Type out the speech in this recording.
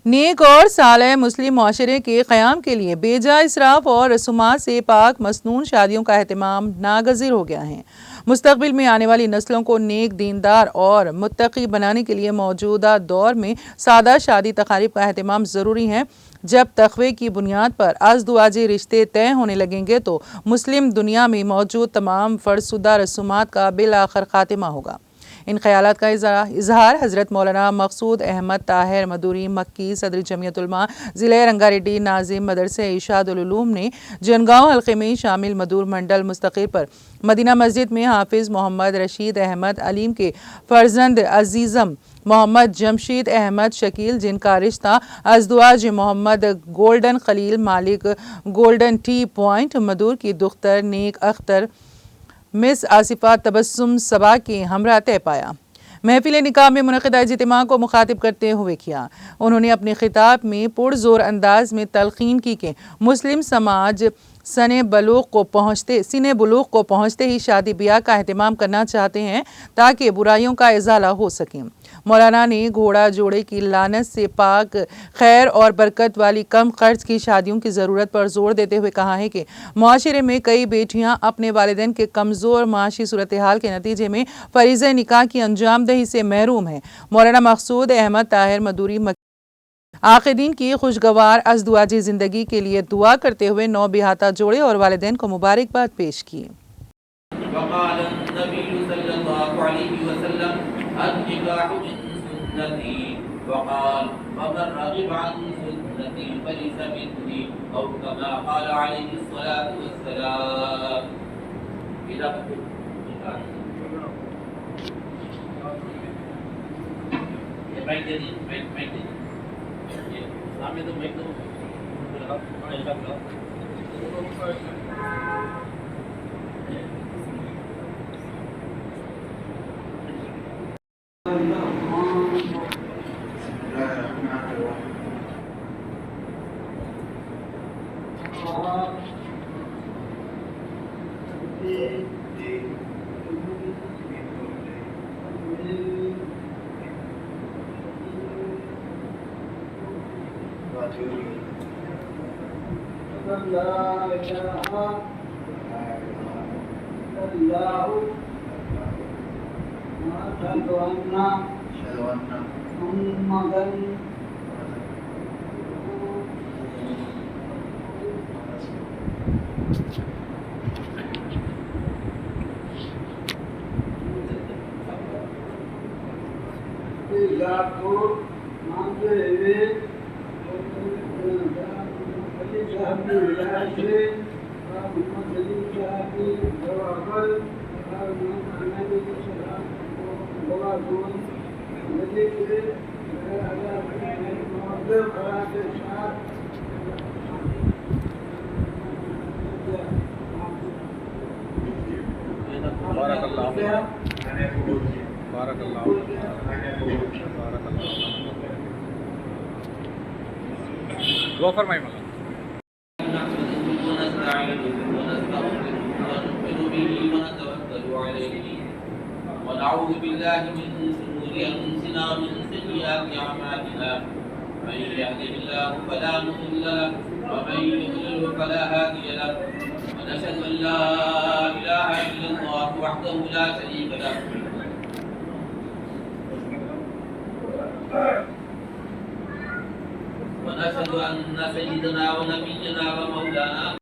नेक और सालेह मुस्लिम माशरे के क़याम के लिए बेजा इसराफ और रसूमात से पाक मसनून शादियों का अहतमाम नागज़िर हो गया है। मुस्तक़बिल में आने वाली नस्लों को नेक, दीनदार और मुत्तक़ी बनाने के लिए मौजूदा दौर में सादा शादी तक़ारीब का अहतमाम ज़रूरी है। जब तक़वे की बुनियाद पर अज़दवाजी रिश्ते तय होने लगेंगे तो मुस्लिम दुनिया में मौजूद तमाम फ़र्जशुदा रसूमात का बिलाखिर ख़ात्मा होगा। इन ख़यालात का इजहार हज़रत मौलाना मक़सूद अहमद ताहिर मदूरी मक्की सदर जमियत उलमा ज़िला रंगारेड्डी नाज़िम मदरसे इरशादुल उलूम ने जनगांव हल्के में शामिल मदूर मंडल मुस्तक़िर पर मदीना मस्जिद में हाफिज़ मोहम्मद रशीद अहमद अलीम के फ़र्जंद अज़ीज़म मोहम्मद जमशीद अहमद शकील, जिनका रिश्ता अज़दवाज मोहम्मद गोल्डन खलील मालिक गोल्डन टी पॉइंट मदूर की दुख्तर नेक अख्तर मिस आसिफा तबस्सुम सबा के हमरा तय पाया। महफिल निकाह में मुनक़िदा इज्तिमा को मुखातिब करते हुए किया। उन्होंने अपने खिताब में पुरज़ोर अंदाज में तलक़ीन की कि मुस्लिम समाज सीने बलूग़ को पहुँचते ही शादी ब्याह का अहतमाम करना चाहते हैं ताकि बुराइयों का इज़ाला हो सके। मौलाना ने घोड़ा जोड़े की लानत से पाक, खैर और बरकत वाली कम खर्च की शादियों की ज़रूरत पर जोर देते हुए कहा है कि माशरे में कई बेटियां अपने वालिदैन के कमज़ोर माशी सूरत हाल के नतीजे में फ़रीज़े निकाह की अंजामदही से महरूम है। मौलाना मक़सूद अहमद ताहिर मदूरी आक़िदीन की खुशगवार अज़दवाजी ज़िंदगी के लिए दुआ करते हुए नौ बिहाता जोड़े और वालिदैन को मुबारकबाद पेश की। सामने तो मैं तो दुआ फरमाइए मौलाना। ونعوذ بالله من شرور أنفسنا ومن سيئات أعمالنا من يهده الله فلا مضل له ومن يضلل فلا هادي له ونشهد أن لا إله إلا الله وحده لا شريك له ونشهد أن سيدنا ونبينا ومولانا